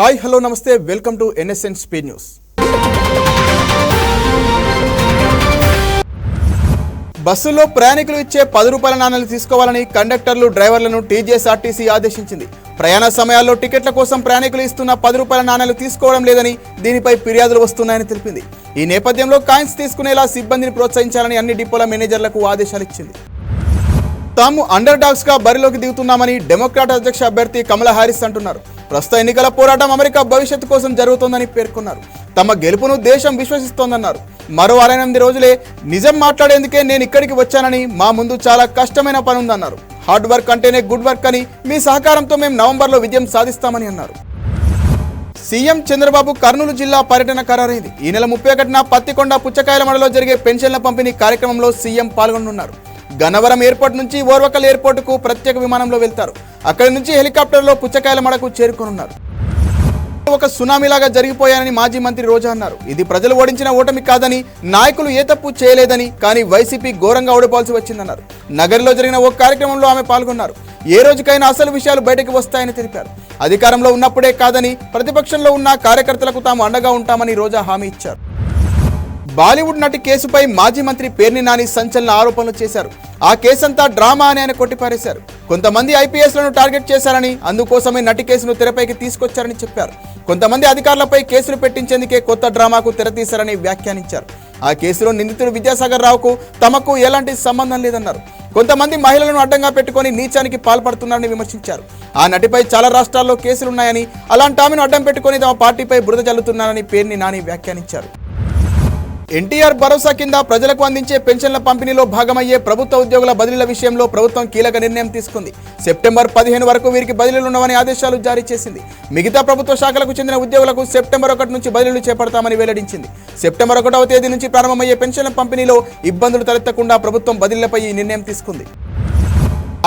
Hi hello నమస్తే welcome to NSN speed news. బస్సుల్లో ప్రయాణికులు ఇచ్చే 10 రూపాయల నాణేలు తీసుకోవాలని కండక్టర్లు డ్రైవర్లను TJSRTC ఆదేశించింది. ప్రయాణ సమయాల్లో టికెట్ల కోసం ప్రయాణికులు ఇస్తున్న 10 రూపాయల నాణేలు తీసుకోవడం లేదని దీనిపై ఫిర్యాదులు వస్తున్నాయని తెలిపింది. ఈ నేపథ్యంలో కాయిన్స్ తీసుకునేలా సిబ్బందిని ప్రోత్సహించాలని అన్ని డిపోల మేనేజర్లకు ఆదేశాలు ఇచ్చింది. తాము అండర్ డాగ్స్ గా బరిలోకి దిగుతున్నామని డెమోక్రాట్ అధ్యక్ష అభ్యర్థి కమలా హారిస్ అంటున్నారు. ప్రస్తుత ఎన్నికల పోరాటం అమెరికా భవిష్యత్తు కోసం జరుగుతోందని పేర్కొన్నారు. తమ గెలుపును దేశం విశ్వసిస్తోందన్నారు. మరో 68 రోజులే నిజం మాట్లాడేందుకే నేను ఇక్కడికి వచ్చానని, మా ముందు చాలా కష్టమైన పని ఉందన్నారు. హార్డ్ వర్క్ అంటేనే గుడ్ వర్క్ అని, మీ సహకారంతో మేము నవంబర్లో విజయం సాధిస్తామని అన్నారు. సీఎం చంద్రబాబు కర్నూలు జిల్లా పర్యటన ఖరారైంది. ఈ నెల 31న పత్తికొండ పుచ్చకాయల మడలో జరిగే పెన్షన్ల పంపిణీ కార్యక్రమంలో సీఎం పాల్గొనున్నారు. గన్నవరం ఎయిర్పోర్ట్ నుంచి ఓర్వకల్ ఎయిర్పోర్టుకు ప్రత్యేక విమానంలో వెళ్తారు. అక్కడి నుంచి హెలికాప్టర్లో పుచ్చకాయల మడకు చేరుకోనున్నారు. ఒక సునామీలాగా జరిగిపోయానని మాజీ మంత్రి రోజా అన్నారు. ఇది ప్రజలు ఓడించిన ఓటమి కాదని, నాయకులు ఏ తప్పు చేయలేదని, కానీ వైసీపీ ఘోరంగా ఓడిపోవాల్సి వచ్చిందన్నారు. నగర్లో జరిగిన ఓ కార్యక్రమంలో ఆమె పాల్గొన్నారు. ఏ రోజుకైనా అసలు విషయాలు బయటకు వస్తాయని తెలిపారు. అధికారంలో ఉన్నప్పుడే కాదని, ప్రతిపక్షంలో ఉన్న కార్యకర్తలకు తాము అండగా ఉంటామని రోజా హామీ ఇచ్చారు. బాలీవుడ్ నటి కేసుపై మాజీ మంత్రి పేర్ని నాని సంచలన ఆరోపణలు చేశారు. ఆ కేసంతా డ్రామా అని ఆయన కొట్టిపారేశారు. కొంతమంది ఐపీఎస్లను టార్గెట్ చేశారని, అందుకోసమే నటి కేసును తెరపైకి తీసుకొచ్చారని చెప్పారు. కొంతమంది అధికారులపై కేసులు పెట్టించేందుకే కొత్త డ్రామాకు తెరతీశారని వ్యాఖ్యానించారు. ఆ కేసులో నిందితుడు విద్యాసాగర్ రావుకు తమకు ఎలాంటి సంబంధం లేదన్నారు. కొంతమంది మహిళలను అడ్డంగా పెట్టుకుని నీచానికి పాల్పడుతున్నారని విమర్శించారు. ఆ నటిపై చాలా రాష్ట్రాల్లో కేసులున్నాయని, అలాంటి ఆమెను అడ్డం పెట్టుకుని తమ పార్టీపై బురద జల్లుతున్నారని పేర్ని నాని వ్యాఖ్యానించారు. ఎన్టీఆర్ భరోసా కింద ప్రజలకు అందించే పెన్షన్ల పంపిణీలో భాగమయ్యే ప్రభుత్వ ఉద్యోగుల బదిలీల విషయంలో ప్రభుత్వం కీలక నిర్ణయం తీసుకుంది. సెప్టెంబర్ 15 వరకు వీరికి బదిలీలు ఉండవని ఆదేశాలు జారీ చేసింది. మిగతా ప్రభుత్వ శాఖలకు చెందిన ఉద్యోగులకు సెప్టెంబర్ 1 నుంచి బదిలీలు చేపడతామని వెల్లడించింది. సెప్టెంబర్ 1వ తేదీ నుంచి ప్రారంభమయ్యే పెన్షన్ల పంపిణీలో ఇబ్బందులు తలెత్తకుండా ప్రభుత్వం బదిలీలపై ఈ నిర్ణయం తీసుకుంది.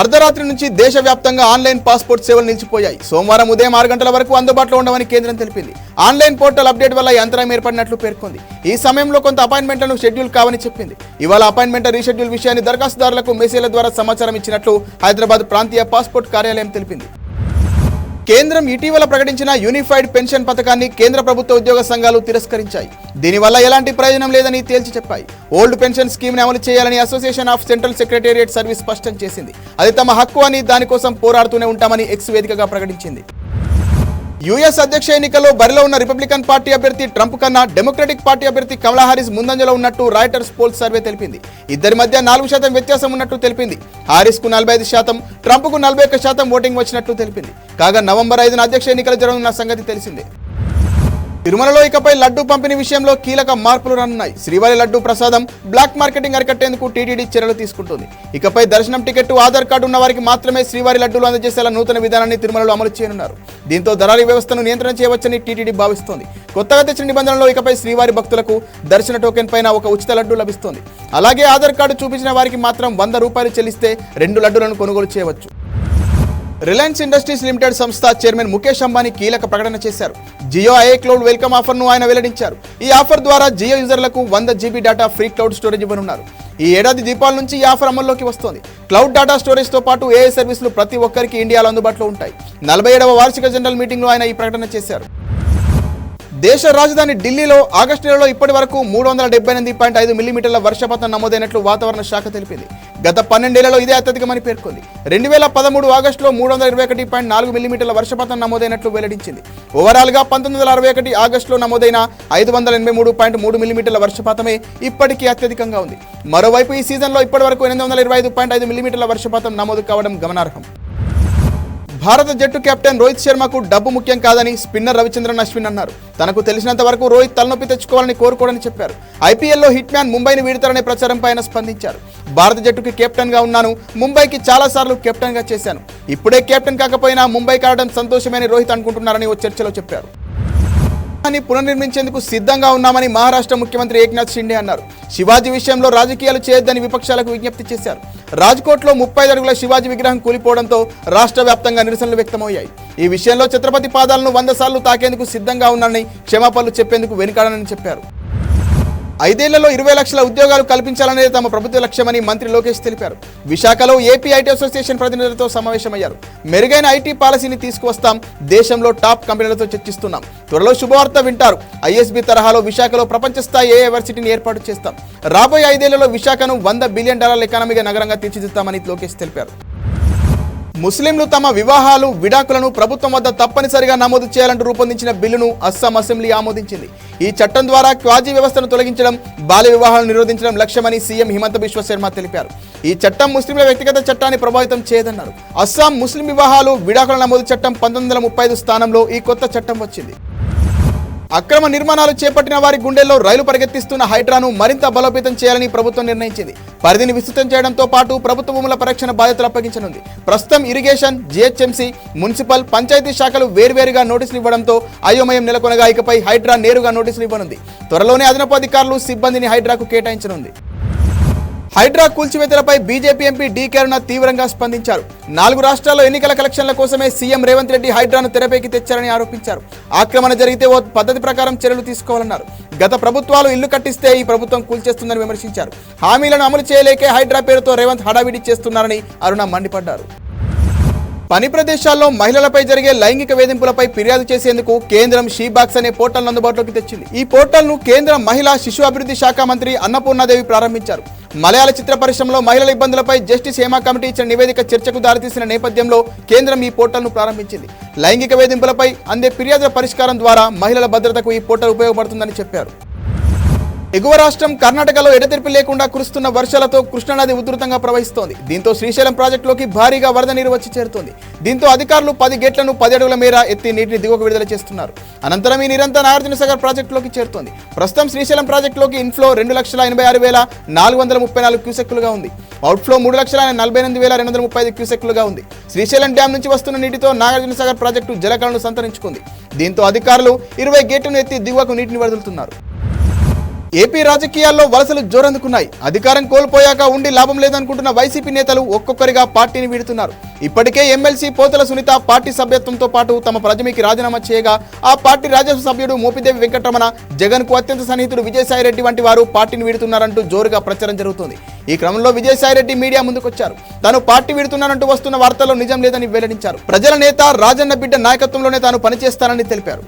అర్ధరాత్రి నుంచి దేశవ్యాప్తంగా ఆన్లైన్ పాస్పోర్ట్ సేవలు నిలిచిపోయాయి. సోమవారం ఉదయం 6 గంటల వరకు అందుబాటులో ఉండవని కేంద్రం తెలిపింది. ఆన్లైన్ పోర్టల్ అప్డేట్ వల్ల యంత్రం ఏర్పడినట్లు పేర్కొంది. ఈ సమయంలో కొంత అపాయింట్మెంట్లను షెడ్యూల్ కావని చెప్పింది. ఇవాళ అపాయింట్మెంట్ రీషెడ్యూల్ విషయాన్ని దరఖాస్తుదారులకు మెసేజ్ల ద్వారా సమాచారం ఇచ్చినట్లు హైదరాబాద్ ప్రాంతీయ పాస్పోర్ట్ కార్యాలయం తెలిపింది. కేంద్రం ఇటీవల ప్రకటించిన యూనిఫైడ్ పెన్షన్ పథకాన్ని కేంద్ర ప్రభుత్వ ఉద్యోగ సంఘాలు తిరస్కరించాయి. దీనివల్ల ఎలాంటి ప్రయోజనం లేదని తేల్చి చెప్పాయి. ఓల్డ్ పెన్షన్ స్కీమ్ని అమలు చేయాలని association of central secretariat service స్పష్టం చేసింది. అది తమ హక్కు అని, దానికోసం పోరాడుతూనే ఉంటామని ఎక్స్ వేదికగా ప్రకటించింది. యుఎస్ అధ్యక్ష ఎన్నికల్లో బరిలో ఉన్న రిపబ్లికన్ పార్టీ అభ్యర్థి ట్రంప్ కన్నా డెమోక్రటిక్ పార్టీ అభ్యర్థి కమలా హారిస్ ముందంజలో ఉన్నట్టు రాయిటర్స్ పోల్స్ సర్వే తెలిపింది. ఇద్దరి మధ్య 4% వ్యత్యాసం ఉన్నట్టు తెలిపింది. హారిస్ కు 45%, ట్రంప్ కు 41% ఓటింగ్ వచ్చినట్లు తెలిపింది. కాగా నవంబర్ 5న అధ్యక్ష ఎన్నికలు జరగనున్న సంగతి తెలిసిందే. తిరుమలలో ఇకపై లడ్డూ పంపిణీ విషయంలో కీలక మార్పులు రానున్నాయి. శ్రీవారి లడ్డూ ప్రసాదం బ్లాక్ మార్కెటింగ్ అరికట్టేందుకు టీటీడీ చర్యలు తీసుకుంటుంది. ఇకపై దర్శనం టికెట్, ఆధార్ కార్డు ఉన్న వారికి మాత్రమే శ్రీవారి లడ్డూలు అందజేసేలా నూతన విధానాన్ని తిరుమలలో అమలు చేయనున్నారు. దీంతో దళారీ వ్యవస్థను నియంత్రణ చేయవచ్చని టీటీడీ భావిస్తోంది. కొత్తగా తెచ్చిన నిబంధనలో ఇకపై శ్రీవారి భక్తులకు దర్శన టోకెన్ పైన ఒక ఉచిత లడ్డూ లభిస్తోంది. అలాగే ఆధార్ కార్డు చూపించిన వారికి మాత్రం 100 రూపాయలు చెల్లిస్తే 2 లడ్డూలను కొనుగోలు చేయవచ్చు. రిలయన్స్ ఇండస్ట్రీస్ లిమిటెడ్ సంస్థ చైర్మన్ ముఖేష్ అంబానీ కీలక ప్రకటన చేశారు. జియో ఐఏ క్లౌడ్ వెల్కమ్ ఆఫర్ను ఆయన వెల్లడించారు. ఈ ఆఫర్ ద్వారా జియో యూజర్లకు 100 GB data free cloud storage ఇవ్వనున్నారు. ఈ ఏడాది దీపావళి నుంచి ఈ ఆఫర్ అమల్లోకి వస్తోంది. క్లౌడ్ డేటా స్టోరేజ్తో పాటు ఏఐ సర్వీసులు ప్రతి ఒక్కరికి ఇండియాలో అందుబాటులో ఉంటాయి. 47వ వార్షిక జనరల్ మీటింగ్లో ఆయన ఈ ప్రకటన చేశారు. దేశ రాజధాని ఢిల్లీలో ఆగస్టు నెలలో ఇప్పటి వరకు 378.5 మిల్లీమీటర్ల వర్షపాతం నమోదైనట్లు వాతావరణ శాఖ తెలిపింది. గత 12 ఏళ్లలో ఇదే అత్యధికమని పేర్కొంది. 2013 ఆగస్టులో 321.4 మిల్లీమీటర్ల వర్షపాతం నమోదైనట్లు వెల్లడించింది. ఓవరాల్గా 1961 ఆగస్టులో నమోదైన 583.3 మిల్లీమీటర్ల వర్షపాతమే ఇప్పటికీ అత్యధికంగా ఉంది. మరోవైపు ఈ సీజన్లో ఇప్పటి వరకు 825.5 మిల్లీమీటర్ల వర్షపాతం నమోదు కావడం గమనార్హం. భారత జట్టు కెప్టెన్ రోహిత్ శర్మకు డబ్బు ముఖ్యం కాదని స్పిన్నర్ రవిచంద్రన్ అశ్విన్ అన్నారు. తనకు తెలిసినంత వరకు రోహిత్ తలనొప్పి తెచ్చుకోవాలని కోరుకోవడని చెప్పారు. ఐపీఎల్లో హిట్ మ్యాన్ ముంబైని వీడతారనే ప్రచారంపై ఆయన స్పందించారు. భారత జట్టుకి కెప్టెన్ గా ఉన్నాను, ముంబైకి చాలా సార్లు కెప్టెన్ గా చేశాను. ఇప్పుడే కెప్టెన్ కాకపోయినా ముంబైకి ఆడడం సంతోషమని రోహిత్ అనుకుంటున్నారని ఓ చర్చలో చెప్పారు. పునర్నిర్మించేందుకు సిద్ధంగా ఉన్నామని మహారాష్ట్ర ముఖ్యమంత్రి ఏక్నాథ్ షిండే అన్నారు. శివాజీ విషయంలో రాజకీయాలు చేయొద్దని విపక్షాలకు విజ్ఞప్తి చేశారు. రాజ్కోట్లో 35 అడుగుల శివాజీ విగ్రహం కూలిపోవడంతో రాష్ట్ర వ్యాప్తంగా నిరసనలు వ్యక్తమయ్యాయి. ఈ విషయంలో ఛత్రపతి పాదాలను 100 సార్లు తాకేందుకు సిద్ధంగా ఉన్నానని, క్షమాపణలు చెప్పేందుకు వెనుకాడనని చెప్పారు. 5 ఏళ్లలో 20 లక్షల ఉద్యోగాలు కల్పించాలనేది తమ ప్రభుత్వ లక్ష్యమని మంత్రి లోకేష్ తెలిపారు. విశాఖలో ఏపీ ఐటీ అసోసియేషన్ ప్రతినిధులతో సమావేశమయ్యారు. మెరుగైన ఐటీ పాలసీని తీసుకువస్తాం, దేశంలో టాప్ కంపెనీలతో చర్చిస్తున్నాం, త్వరలో శుభవార్త వింటారు. ఐఎస్బీ తరహాలో విశాఖలో ప్రపంచ స్థాయి ఏఐ యూనివర్సిటీని ఏర్పాటు చేస్తాం. రాబోయే 5 ఏళ్లలో విశాఖను $100 బిలియన్ ఎకానమీగా నగరంగా తీర్చిదిద్దామని లోకేష్ తెలిపారు. ముస్లింలు తమ వివాహాలు విడాకులను ప్రభుత్వం వద్ద తప్పనిసరిగా నమోదు చేయాలంటూ రూపొందించిన బిల్లును అస్సాం అసెంబ్లీ ఆమోదించింది. ఈ చట్టం ద్వారా క్వాజీ వ్యవస్థను తొలగించడం, బాల్య వివాహాలను నిరోధించడం లక్ష్యమని సీఎం హిమంత బిశ్వ శర్మ తెలిపారు. ఈ చట్టం ముస్లింల వ్యక్తిగత చట్టాన్ని ప్రభావితం చేయదన్నారు. అస్సాం ముస్లిం వివాహాలు విడాకుల నమోదు చట్టం 1935 స్థానంలో ఈ కొత్త చట్టం వచ్చింది. అక్రమ నిర్మాణాలు చేపట్టిన వారి గుండెల్లో రైలు పరిగెత్తిస్తున్న హైడ్రాను మరింత బలోపేతం చేయాలని ప్రభుత్వం నిర్ణయించింది. పరిధిని విస్తృతం చేయడంతో పాటు ప్రభుత్వ భూముల పరిరక్షణ బాధ్యతలు అప్పగించనుంది. ప్రస్తుతం ఇరిగేషన్, జీహెచ్ఎంసీ, మున్సిపల్, పంచాయతీ శాఖలు వేర్వేరుగా నోటీసులు ఇవ్వడంతో అయోమయం నెలకొనగా ఇకపై హైడ్రా నేరుగా నోటీసులు ఇవ్వనుంది. త్వరలోనే అదనపు అధికారులు, సిబ్బందిని హైడ్రాకు కేటాయించనుంది. హైడ్రా కూల్చివేతలపై బీజేపీ ఎంపీ డీకే అరుణ తీవ్రంగా స్పందించారు. 4 రాష్ట్రాల్లో ఎన్నికల కలెక్షన్ల కోసమే సీఎం రేవంత్ రెడ్డి హైడ్రాను తెరపైకి తెచ్చారని ఆరోపించారు. ఆక్రమణ జరిగితే ఓ పద్ధతి ప్రకారం చర్యలు తీసుకోవాలన్నారు. గత ప్రభుత్వాలు ఇల్లు కట్టిస్తే ఈ ప్రభుత్వం కూల్చేస్తుందని విమర్శించారు. హామీలను అమలు చేయలేకే హైడ్రా పేరుతో రేవంత్ హడావిడి చేస్తున్నారని అరుణ మండిపడ్డారు. పని ప్రదేశాల్లో మహిళలపై జరిగే లైంగిక వేధింపులపై ఫిర్యాదు చేసేందుకు కేంద్రం షీబాక్స్ అనే పోర్టల్ను అందుబాటులోకి తెచ్చింది. ఈ పోర్టల్ను కేంద్ర మహిళా శిశు అభివృద్ధి శాఖ మంత్రి అన్నపూర్ణాదేవి ప్రారంభించారు. మలయాళ చిత్ర పరిశ్రమలో మహిళల ఇబ్బందులపై జస్టిస్ హేమా కమిటీ ఇచ్చిన నివేదిక చర్చకు దారితీసిన నేపథ్యంలో కేంద్రం ఈ పోర్టల్ను ప్రారంభించింది. లైంగిక వేధింపులపై అందే ఫిర్యాదుల పరిష్కారం ద్వారా మహిళల భద్రతకు ఈ పోర్టల్ ఉపయోగపడుతుందని చెప్పారు. ఎగువ రాష్ట్రం కర్ణాటకలో ఎడతెరిపి లేకుండా కురుస్తున్న వర్షాలతో కృష్ణానది ఉధృతంగా ప్రవహిస్తోంది. దీంతో శ్రీశైలం ప్రాజెక్టులోకి భారీగా వరద నీరు వచ్చి చేరుతోంది. దీంతో అధికారులు 10 గేట్లను 10 అడుగుల మేర ఎత్తి నీటిని దిగువకు విడుదల చేస్తున్నారు. అనంతరం ఈ నీరంతా నాగార్జునసాగర్ ప్రాజెక్టులోకి చేరుతోంది. ప్రస్తుతం శ్రీశైలం ప్రాజెక్టులోకి ఇన్ఫ్లో 2,86,434 క్యూసెక్కులుగా ఉంది. అవుట్ఫ్లో 3,48,235 క్యూసెక్కులుగా ఉంది. శ్రీశైలం డ్యాం నుంచి వస్తున్న నీటితో నాగార్జునసాగర్ ప్రాజెక్టు జలకళను సంతరించుకుంది. దీంతో అధికారులు 20 గేట్లను ఎత్తి దిగువకు నీటిని వదులుతున్నారు. ఏపీ రాజకీయాల్లో వలసలు జోరందుకున్నాయి. అధికారం కోల్పోయాక ఉండి లాభం లేదనుకుంటున్న వైసీపీ నేతలు ఒక్కొక్కరిగా పార్టీని వీడుతున్నారు. ఇప్పటికే ఎమ్మెల్సీ పోతల సునీత పార్టీ సభ్యత్వంతో పాటు తమ ప్రజమికి రాజీనామా చేయగా ఆ పార్టీ రాజ్యసభ సభ్యుడు మోపిదేవి వెంకటరమణ, జగన్కు అత్యంత సన్నిహితుడు విజయసాయిరెడ్డి వంటి వారు పార్టీని వీడుతున్నారంటూ జోరుగా ప్రచారం జరుగుతుంది. ఈ క్రమంలో విజయసాయిరెడ్డి మీడియా ముందుకొచ్చారు. తాను పార్టీ వీడుతున్నారంటూ వస్తున్న వార్తల్లో నిజం లేదని వెల్లడించారు. ప్రజల నేత రాజన్న బిడ్డ నాయకత్వంలోనే తాను పనిచేస్తానని తెలిపారు.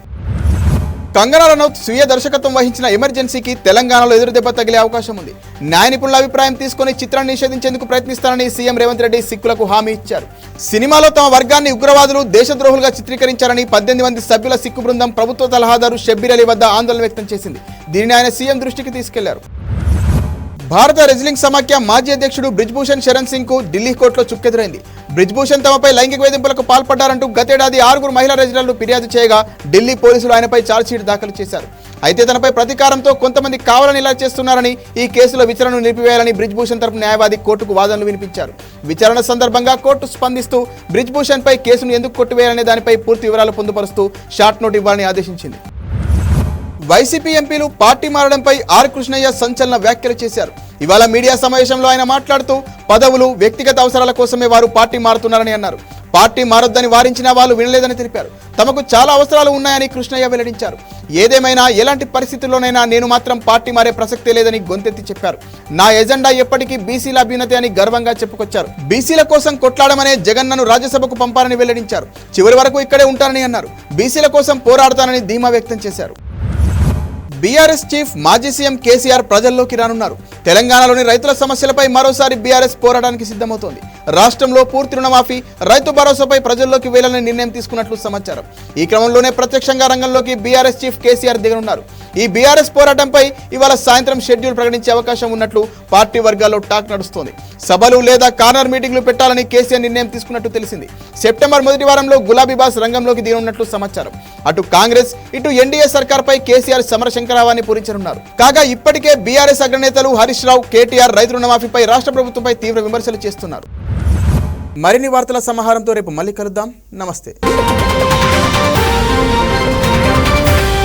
కంగనా రనౌత్ స్వీయ దర్శకత్వం వహించిన ఎమర్జెన్సీకి తెలంగాణలో ఎదురుదెబ్బ తగిలే అవకాశం ఉంది. న్యాయ నిపుణుల అభిప్రాయం తీసుకుని చిత్రాన్ని నిషేధించేందుకు ప్రయత్నిస్తానని సీఎం రేవంత్ రెడ్డి సిక్కులకు హామీ ఇచ్చారు. సినిమాలో తమ వర్గాన్ని ఉగ్రవాదులు, దేశద్రోహులుగా చిత్రీకరించారని 18 మంది సభ్యుల సిక్కు బృందం ప్రభుత్వ సలహాదారు షబ్బీర్ అలీ వద్ద ఆందోళన వ్యక్తం చేసింది. దీనిని ఆయన సీఎం దృష్టికి తీసుకెళ్లారు. భారత రెజ్లింగ్ సమాఖ్య మాజీ అధ్యక్షుడు బ్రిజ్భూషణ్ శరణ్ సింగ్ కు ఢిల్లీ కోర్టులో చుక్కెదురైంది. బ్రిజ్భూషణ్ తమపై లైంగిక వేధింపులకు పాల్పడ్డారంటూ గతేడాది 6 మహిళా రెజ్లర్లు ఫిర్యాదు చేయగా ఢిల్లీ పోలీసులు ఆయనపై ఛార్జ్షీట్ దాఖలు చేశారు. అయితే తనపై ప్రతీకారంతో కొంతమంది కావాలని ఇలా చేస్తున్నారని, ఈ కేసులో విచారణను నిలిపివేయాలని బ్రిజ్భూషణ్ తరపు న్యాయవాది కోర్టుకు వాదనలు వినిపించారు. విచారణ సందర్భంగా కోర్టు స్పందిస్తూ బ్రిజ్భూషణ్ పై కేసును ఎందుకు కొట్టివేయాలనే దానిపై పూర్తి వివరాలు పొందుపరుస్తూ షార్ట్ నోట్ ఇవ్వాలని ఆదేశించింది. వైసీపీ ఎంపీలు పార్టీ మారడంపై ఆర్ కృష్ణయ్య సంచలన వ్యాఖ్యలు చేశారు. ఇవాళ మీడియా సమావేశంలో ఆయన మాట్లాడుతూ పదవులు, వ్యక్తిగత అవసరాల కోసమే వారు పార్టీ మారుతున్నారని అన్నారు. పార్టీ మారొద్దని వారించిన వాళ్ళు వినలేదని తెలిపారు. తమకు చాలా అవసరాలు ఉన్నాయని కృష్ణయ్య వెల్లడించారు. ఏదేమైనా ఎలాంటి పరిస్థితుల్లోనైనా నేను మాత్రం పార్టీ మారే ప్రసక్తే లేదని గొంతెత్తి చెప్పారు. నా ఎజెండా ఎప్పటికీ బీసీల అభ్యున్నతి అని గర్వంగా చెప్పుకొచ్చారు. బీసీల కోసం కొట్లాడమనే జగన్ నన్ను రాజ్యసభకు పంపారని వెల్లడించారు. చివరి వరకు ఇక్కడే ఉంటానని అన్నారు. బీసీల కోసం పోరాడతానని ధీమా వ్యక్తం చేశారు. బీఆర్ఎస్ చీఫ్ మాజీ సీఎం కేసీఆర్ ప్రజల్లోకి రానున్నారు. తెలంగాణలోని రైతుల సమస్యలపై మరోసారి బీఆర్ఎస్ పోరాటానికి సిద్ధమవుతోంది. రాష్ట్రంలో పూర్తి రుణమాఫీ, రైతు భరోసాపై ప్రజల్లోకి వెళ్లాలని నిర్ణయం తీసుకున్నట్లు సమాచారం. ఈ క్రమంలోనే ప్రత్యక్షంగా రంగంలోకి బీఆర్ఎస్ చీఫ్ కేసీఆర్ దిగనున్నారు. ఈ బీఆర్ఎస్ పోరాటంపై ఇవాళ సాయంత్రం షెడ్యూల్ ప్రకటించే అవకాశం ఉన్నట్లు పార్టీ వర్గాల్లో టాక్ నడుస్తోంది. సభలు లేదా కార్నర్ మీటింగ్లు పెట్టాలని కేసీఆర్ నిర్ణయం తీసుకున్నట్టు తెలిసింది. సెప్టెంబర్ మొదటి వారంలో గులాబీ బాస్ రంగంలోకి దిగనున్నట్లు సమాచారం. అటు కాంగ్రెస్, ఇటు ఎన్డీఏ సర్కార్పై కేసీఆర్ సమరశంకరావాన్ని పూరించనున్నారు. కాగా ఇప్పటికే బీఆర్ఎస్ అగ్రనేతలు హరీష్ రావు, కేటీఆర్ రైతు రుణమాఫీపై రాష్ట్ర ప్రభుత్వంపై తీవ్ర విమర్శలు చేస్తున్నారు. మరిన్ని వార్తల సమాహారంతో రేపు మళ్ళీ కలుద్దాం. నమస్తే.